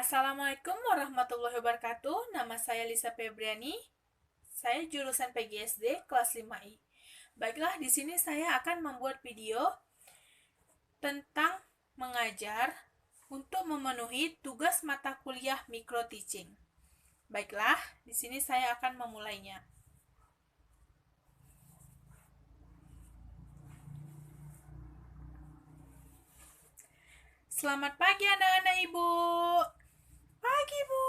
Assalamualaikum warahmatullahi wabarakatuh. Nama saya Lisa Febriani. Saya jurusan PGSD kelas 5I. Baiklah, di sini saya akan membuat video tentang mengajar untuk memenuhi tugas mata kuliah micro teaching. Baiklah, di sini saya akan memulainya. Selamat pagi anak-anak Ibu. Pagi, Bu.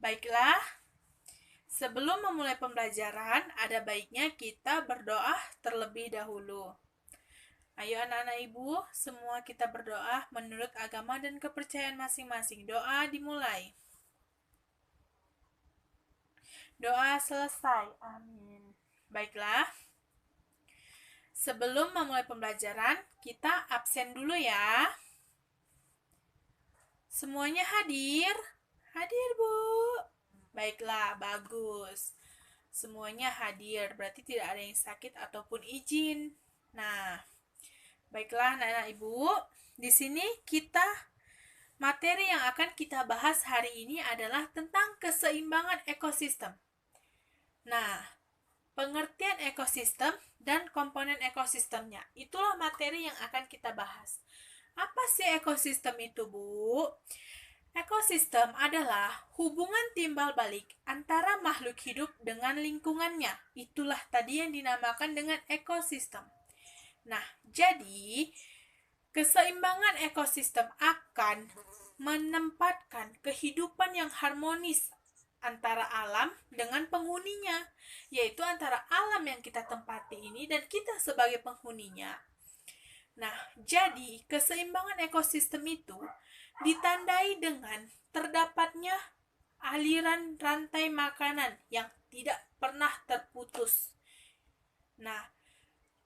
Baiklah, sebelum memulai pembelajaran, ada baiknya kita berdoa terlebih dahulu. Ayo anak-anak Ibu, semua kita berdoa menurut agama dan kepercayaan masing-masing. Doa dimulai. Doa selesai. Amin. Baiklah. Sebelum memulai pembelajaran, kita absen dulu ya. Semuanya hadir? Hadir, Bu. Baiklah, bagus. Semuanya hadir, berarti tidak ada yang sakit ataupun izin. Nah, baiklah anak-anak Ibu, di sini materi yang akan kita bahas hari ini adalah tentang keseimbangan ekosistem. Nah, pengertian ekosistem dan komponen ekosistemnya, itulah materi yang akan kita bahas. Apa sih ekosistem itu, Bu? Ekosistem adalah hubungan timbal balik antara makhluk hidup dengan lingkungannya. Itulah tadi yang dinamakan dengan ekosistem. Nah, jadi keseimbangan ekosistem akan menempatkan kehidupan yang harmonis antara alam dengan penghuninya, yaitu antara alam yang kita tempati ini dan kita sebagai penghuninya. Nah, jadi keseimbangan ekosistem itu ditandai dengan terdapatnya aliran rantai makanan yang tidak pernah terputus. Nah,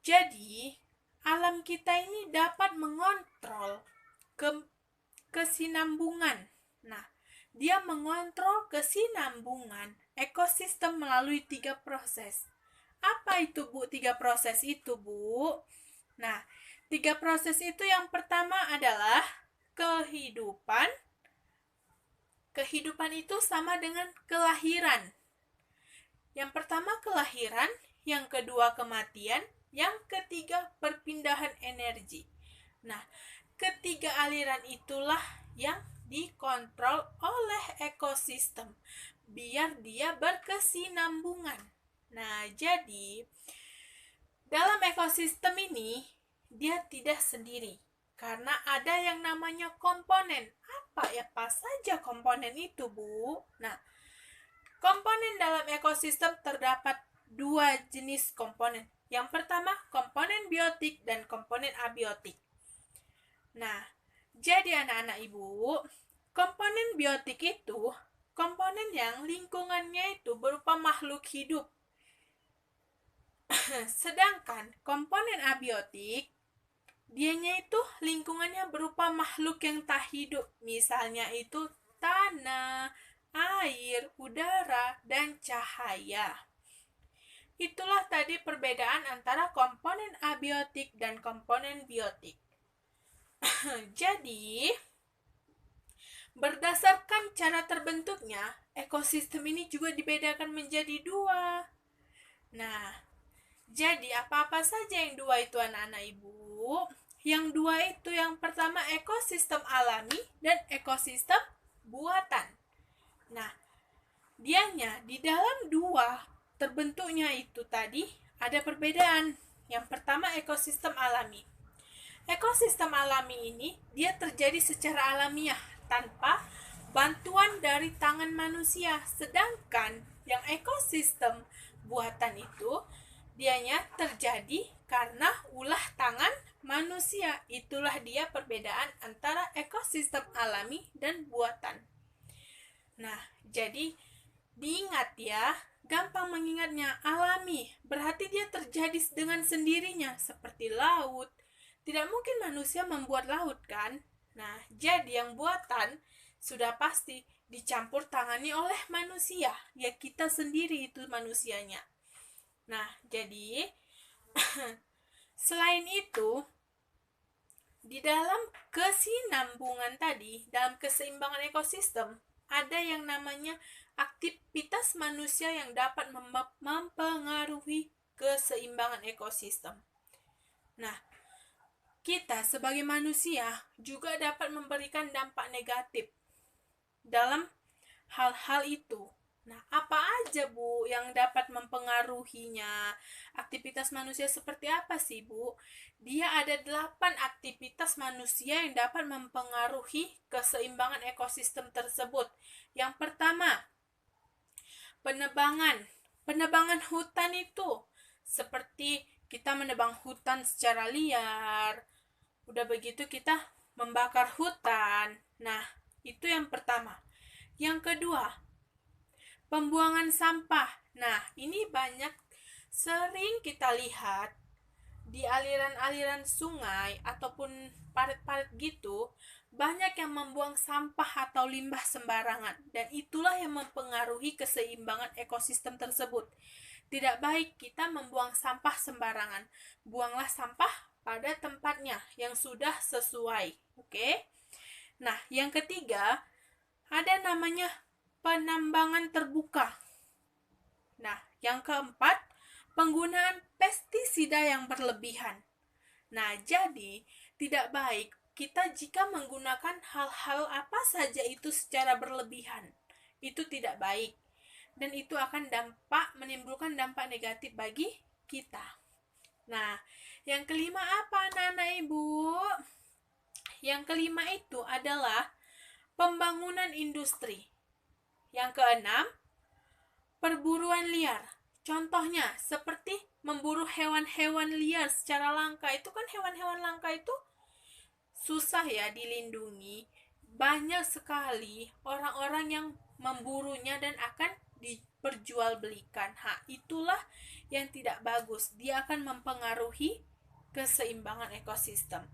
jadi alam kita ini dapat mengontrol kesinambungan. Nah, dia mengontrol kesinambungan ekosistem melalui 3 proses. Apa itu, Bu, 3 proses itu, Bu? Nah, 3 proses itu yang pertama adalah kehidupan. Kehidupan itu sama dengan kelahiran. Yang pertama kelahiran, yang kedua kematian, yang ketiga perpindahan energi. Nah, ketiga aliran itulah yang dikontrol oleh ekosistem biar dia berkesinambungan. Nah, jadi dalam ekosistem ini dia tidak sendiri karena ada yang namanya komponen. Apa saja komponen itu, Bu? Nah, komponen dalam ekosistem terdapat 2 jenis komponen. Yang pertama, komponen biotik dan komponen abiotik. Nah, jadi anak-anak Ibu, komponen biotik itu komponen yang lingkungannya itu berupa makhluk hidup. Sedangkan komponen abiotik dianya itu lingkungannya berupa makhluk yang tak hidup, misalnya itu tanah, air, udara, dan cahaya. Itulah tadi perbedaan antara komponen abiotik dan komponen biotik. Jadi, berdasarkan cara terbentuknya, ekosistem ini juga dibedakan menjadi 2. Nah, jadi apa-apa saja yang 2 itu anak-anak Ibu? Yang 2 itu yang pertama ekosistem alami dan ekosistem buatan. Nah, dianya di dalam 2 terbentuknya itu tadi ada perbedaan. Yang pertama ekosistem alami. Ekosistem alami ini dia terjadi secara alamiah tanpa bantuan dari tangan manusia. Sedangkan yang ekosistem buatan itu dianya terjadi karena ulah tangan manusia. Itulah dia perbedaan antara ekosistem alami dan buatan. Nah, jadi diingat ya, gampang mengingatnya. Alami berarti dia terjadi dengan sendirinya, seperti laut. Tidak mungkin manusia membuat laut, kan? Nah, jadi yang buatan sudah pasti dicampur tangani oleh manusia. Ya kita sendiri itu manusianya. Nah, jadi selain itu Di dalam kesinambungan tadi, dalam keseimbangan ekosistem, ada yang namanya aktivitas manusia yang dapat mempengaruhi keseimbangan ekosistem. Nah, kita sebagai manusia juga dapat memberikan dampak negatif dalam hal-hal itu. Nah, apa aja, Bu, yang dapat mempengaruhinya? Aktivitas manusia seperti apa sih, Bu? Dia ada 8 aktivitas manusia yang dapat mempengaruhi keseimbangan ekosistem tersebut. Yang pertama, penebangan. Penebangan hutan itu seperti kita menebang hutan secara liar. Udah begitu kita membakar hutan. Nah, itu yang pertama. Yang kedua, pembuangan sampah. Nah, ini sering kita lihat di aliran-aliran sungai ataupun parit-parit gitu, banyak yang membuang sampah atau limbah sembarangan, dan itulah yang mempengaruhi keseimbangan ekosistem tersebut. Tidak baik kita membuang sampah sembarangan. Buanglah sampah pada tempatnya yang sudah sesuai. Oke? Nah, yang ketiga, ada namanya penambangan terbuka. Nah, yang keempat, penggunaan pestisida yang berlebihan. Nah, jadi tidak baik kita jika menggunakan hal-hal apa saja itu secara berlebihan. Itu tidak baik. Dan itu akan menimbulkan dampak negatif bagi kita. Nah, yang kelima apa, anak-anak Ibu? Yang kelima itu adalah pembangunan industri. Yang keenam, perburuan liar. Contohnya seperti memburu hewan-hewan liar secara langka. Itu kan hewan-hewan langka itu susah ya dilindungi. Banyak sekali orang-orang yang memburunya dan akan diperjualbelikan. Itulah yang tidak bagus. Dia akan mempengaruhi keseimbangan ekosistem.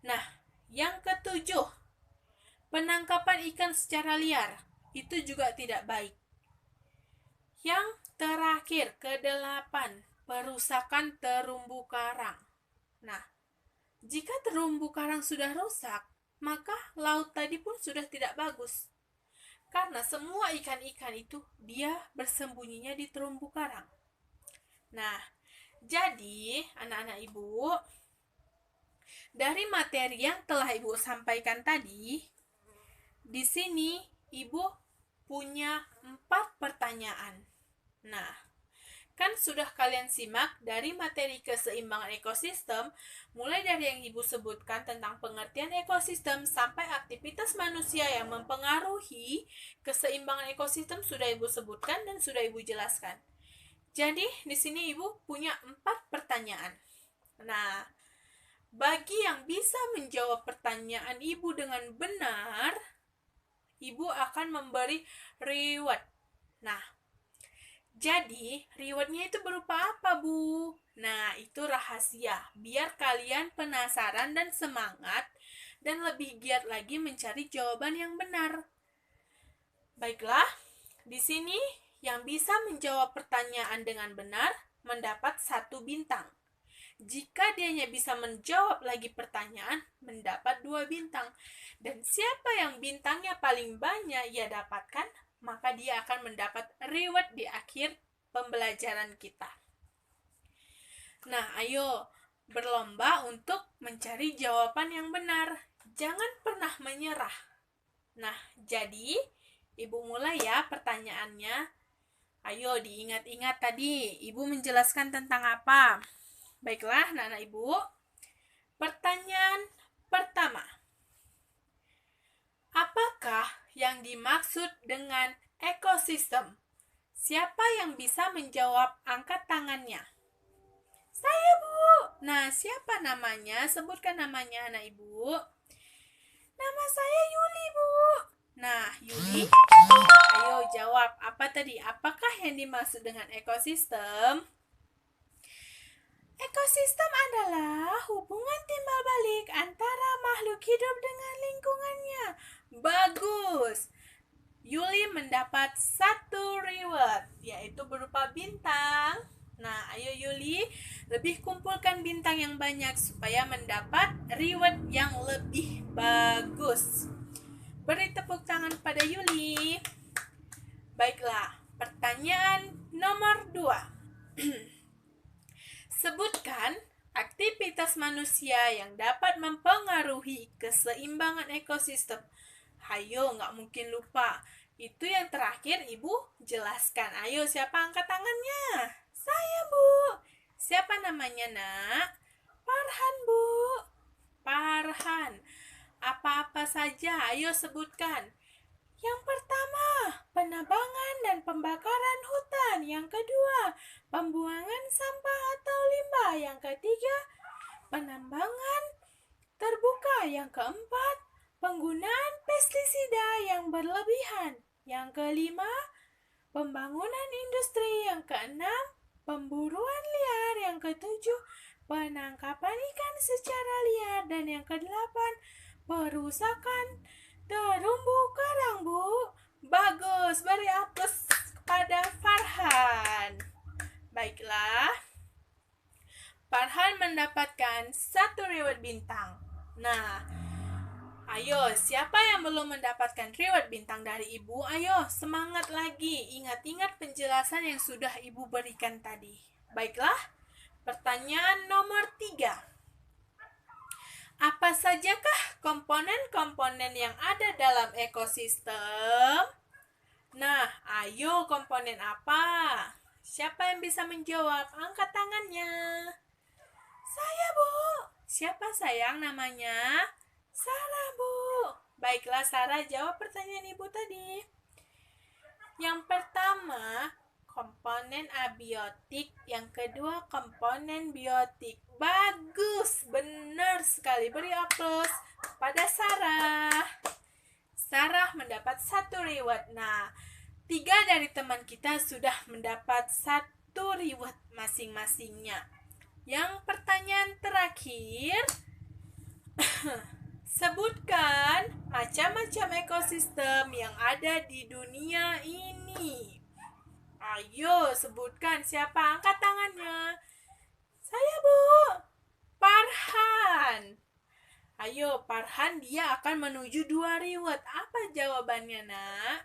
Nah, yang ketujuh, penangkapan ikan secara liar. Itu juga tidak baik. Yang terakhir, kedelapan, perusakan terumbu karang. Nah, jika terumbu karang sudah rusak, maka laut tadi pun sudah tidak bagus. Karena semua ikan-ikan itu dia bersembunyinya di terumbu karang. Nah, jadi anak-anak Ibu, dari materi yang telah Ibu sampaikan tadi, di sini Ibu punya 4 pertanyaan. Nah, kan sudah kalian simak dari materi keseimbangan ekosistem, mulai dari yang Ibu sebutkan tentang pengertian ekosistem sampai aktivitas manusia yang mempengaruhi keseimbangan ekosistem sudah Ibu sebutkan dan sudah Ibu jelaskan. Jadi, di sini Ibu punya 4 pertanyaan. Nah, bagi yang bisa menjawab pertanyaan Ibu dengan benar, Ibu akan memberi reward. Nah, jadi rewardnya itu berupa apa, Bu? Nah, itu rahasia. Biar kalian penasaran dan semangat dan lebih giat lagi mencari jawaban yang benar. Baiklah, di sini yang bisa menjawab pertanyaan dengan benar mendapat 1 bintang. Jika dianya bisa menjawab lagi pertanyaan, mendapat 2 bintang. Dan siapa yang bintangnya paling banyak ia dapatkan, maka dia akan mendapat reward di akhir pembelajaran kita. Nah, ayo berlomba untuk mencari jawaban yang benar. Jangan pernah menyerah. Nah, jadi Ibu mulai ya pertanyaannya. Ayo diingat-ingat tadi, Ibu menjelaskan tentang apa? Baiklah, anak-anak Ibu. Pertanyaan pertama. Apakah yang dimaksud dengan ekosistem? Siapa yang bisa menjawab? Angkat tangannya. Saya, Bu. Nah, siapa namanya? Sebutkan namanya, anak Ibu. Nama saya Yuli, Bu. Nah, Yuli, ayo jawab. Apa tadi? Apakah yang dimaksud dengan ekosistem? Ekosistem adalah hubungan timbal balik antara makhluk hidup dengan lingkungannya. Bagus. Yuli mendapat 1 reward, yaitu berupa bintang. Nah, ayo Yuli, lebih kumpulkan bintang yang banyak supaya mendapat reward yang lebih bagus. Beri tepuk tangan pada Yuli. Baiklah, pertanyaan nomor 2. Sebutkan aktivitas manusia yang dapat mempengaruhi keseimbangan ekosistem. Hayo, nggak mungkin lupa. Itu yang terakhir Ibu jelaskan. Ayo, siapa angkat tangannya? Saya, Bu. Siapa namanya, Nak? Farhan, Bu. Farhan. Apa-apa saja? Ayo sebutkan. Yang pertama, penebangan dan pembakaran hutan. Yang kedua, pembuangan sampah atau limbah. Yang ketiga, penambangan terbuka. Yang keempat, penggunaan pestisida yang berlebihan. Yang kelima, pembangunan industri. Yang keenam, pemburuan liar. Yang ketujuh, penangkapan ikan secara liar. Dan yang kedelapan, perusakan terumbu karang, Bu. Bagus, beri aplaus kepada Farhan. Baiklah, Farhan mendapatkan 1 reward bintang. Nah, ayo, siapa yang belum mendapatkan reward bintang dari Ibu? Ayo, semangat lagi. Ingat-ingat penjelasan yang sudah Ibu berikan tadi. Baiklah, pertanyaan nomor 3. Apa sajakah komponen-komponen yang ada dalam ekosistem? Nah, ayo, komponen apa? Siapa yang bisa menjawab? Angkat tangannya. Saya, Bu. Siapa sayang namanya? Sarah, Bu. Baiklah, Sarah, jawab pertanyaan Ibu tadi. Yang pertama, komponen abiotik. Yang kedua, komponen biotik. Bagus, benar sekali. Beri aplaus pada Sarah. Sarah mendapat 1 reward. Nah, 3 dari teman kita sudah mendapat 1 reward masing-masingnya. Yang pertanyaan terakhir, sebutkan macam-macam ekosistem yang ada di dunia ini. Ayo, sebutkan. Siapa? Angkat tangannya. Saya, Bu. Farhan. Ayo, Farhan, dia akan menuju 2 reward. Apa jawabannya, Nak?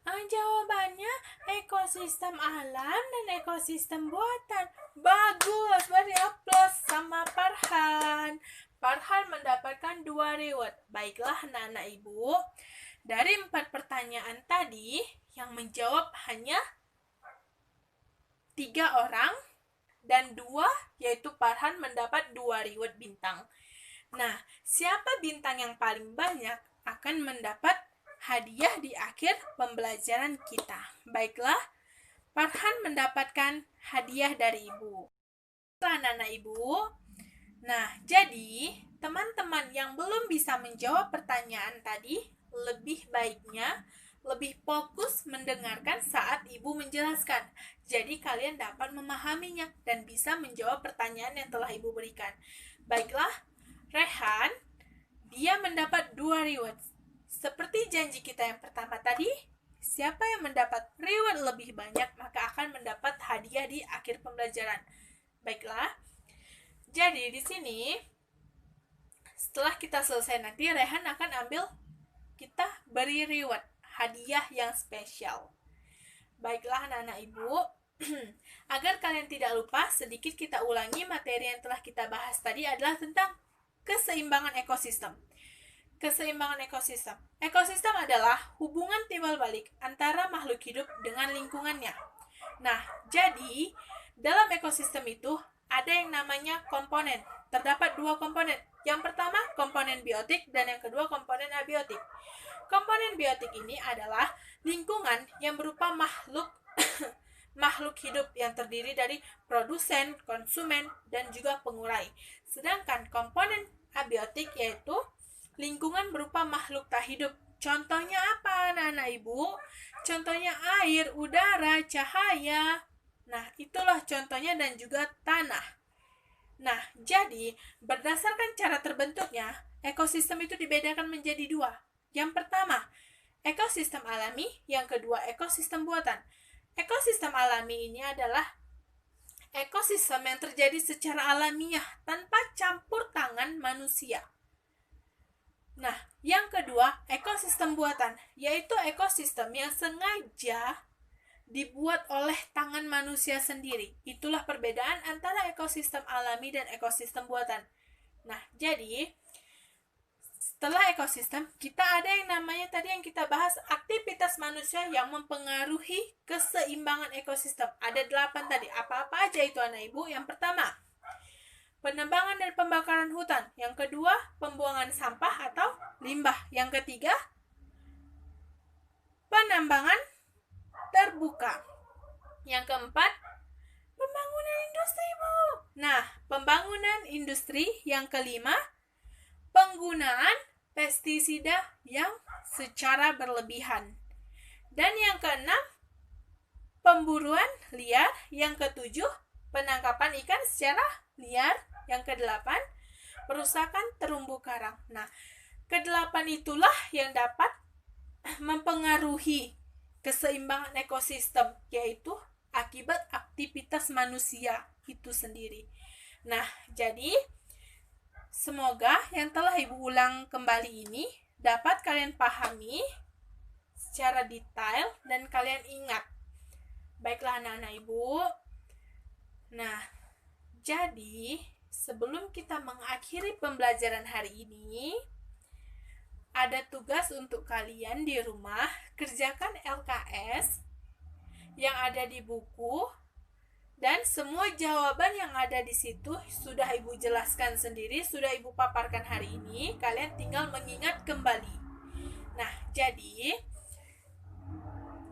Jawabannya ekosistem alam dan ekosistem buatan. Bagus, beri aplaus sama Farhan. Farhan mendapatkan 2 reward. Baiklah, anak-anak Ibu. Dari 4 pertanyaan tadi, yang menjawab hanya 3 orang, dan 2, yaitu Farhan mendapat 2 reward bintang. Nah, siapa bintang yang paling banyak akan mendapat hadiah di akhir pembelajaran kita. Baiklah, Farhan mendapatkan hadiah dari Ibu. Anak-anak Ibu. Nah, jadi teman-teman yang belum bisa menjawab pertanyaan tadi, lebih baiknya lebih fokus mendengarkan saat Ibu menjelaskan. Jadi kalian dapat memahaminya dan bisa menjawab pertanyaan yang telah Ibu berikan. Baiklah, Rehan, dia mendapat 2 reward. Seperti janji kita yang pertama tadi, siapa yang mendapat reward lebih banyak maka akan mendapat hadiah di akhir pembelajaran. Baiklah. Jadi di sini setelah kita selesai nanti Rehan akan ambil, kita beri reward, hadiah yang spesial. Baiklah anak-anak Ibu, agar kalian tidak lupa, sedikit kita ulangi materi yang telah kita bahas tadi adalah tentang keseimbangan ekosistem. Keseimbangan ekosistem. Ekosistem adalah hubungan timbal balik antara makhluk hidup dengan lingkungannya. Nah, jadi dalam ekosistem itu ada yang namanya komponen. Terdapat 2 komponen. Yang pertama komponen biotik dan yang kedua komponen abiotik. Komponen biotik ini adalah lingkungan yang berupa makhluk makhluk hidup yang terdiri dari produsen, konsumen, dan juga pengurai. Sedangkan komponen abiotik yaitu lingkungan berupa makhluk tak hidup. Contohnya apa, anak-anak Ibu? Contohnya air, udara, cahaya. Nah, itulah contohnya, dan juga tanah. Nah, jadi berdasarkan cara terbentuknya, ekosistem itu dibedakan menjadi 2. Yang pertama, ekosistem alami. Yang kedua, ekosistem buatan. Ekosistem alami ini adalah ekosistem yang terjadi secara alamiah tanpa campur manusia. Nah, yang kedua, ekosistem buatan, yaitu ekosistem yang sengaja dibuat oleh tangan manusia sendiri. Itulah perbedaan antara ekosistem alami dan ekosistem buatan. Nah, jadi setelah ekosistem, kita ada yang namanya tadi yang kita bahas, aktivitas manusia yang mempengaruhi keseimbangan ekosistem. Ada 8 tadi. Apa-apa aja itu anak ibu? Yang pertama, penebangan dan pembakaran hutan. Yang kedua, pembuangan sampah atau limbah. Yang ketiga, penambangan terbuka. Yang keempat, pembangunan industri, Bu. Nah, pembangunan industri. Yang kelima, penggunaan pestisida yang secara berlebihan. Dan yang keenam, pemburuan liar. Yang ketujuh, penangkapan ikan secara liar. Yang kedelapan, perusakan terumbu karang. Nah, kedelapan itulah yang dapat mempengaruhi keseimbangan ekosistem, yaitu akibat aktivitas manusia itu sendiri. Nah, jadi semoga yang telah Ibu ulang kembali ini dapat kalian pahami secara detail dan kalian ingat. Baiklah anak-anak Ibu. Nah, jadi sebelum kita mengakhiri pembelajaran hari ini, ada tugas untuk kalian di rumah, kerjakan LKS yang ada di buku. Dan semua jawaban yang ada di situ sudah Ibu jelaskan sendiri, sudah Ibu paparkan hari ini. Kalian tinggal mengingat kembali. Nah, jadi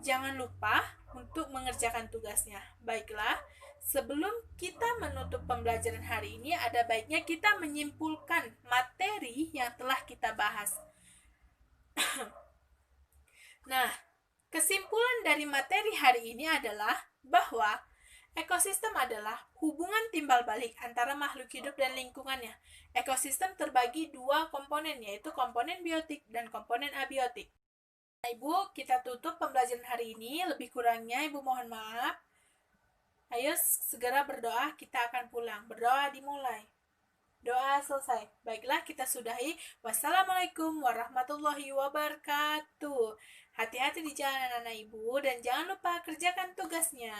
jangan lupa untuk mengerjakan tugasnya. Baiklah, sebelum kita menutup pembelajaran hari ini, ada baiknya kita menyimpulkan materi yang telah kita bahas. Nah, kesimpulan dari materi hari ini adalah bahwa ekosistem adalah hubungan timbal balik antara makhluk hidup dan lingkungannya. Ekosistem terbagi dua komponen, yaitu komponen biotik dan komponen abiotik. Nah, Ibu, kita tutup pembelajaran hari ini. Lebih kurangnya Ibu mohon maaf. Ayo segera berdoa, kita akan pulang. Berdoa dimulai. Doa selesai. Baiklah, kita sudahi. Wassalamualaikum warahmatullahi wabarakatuh. Hati-hati di jalan anak-anak Ibu, dan jangan lupa kerjakan tugasnya.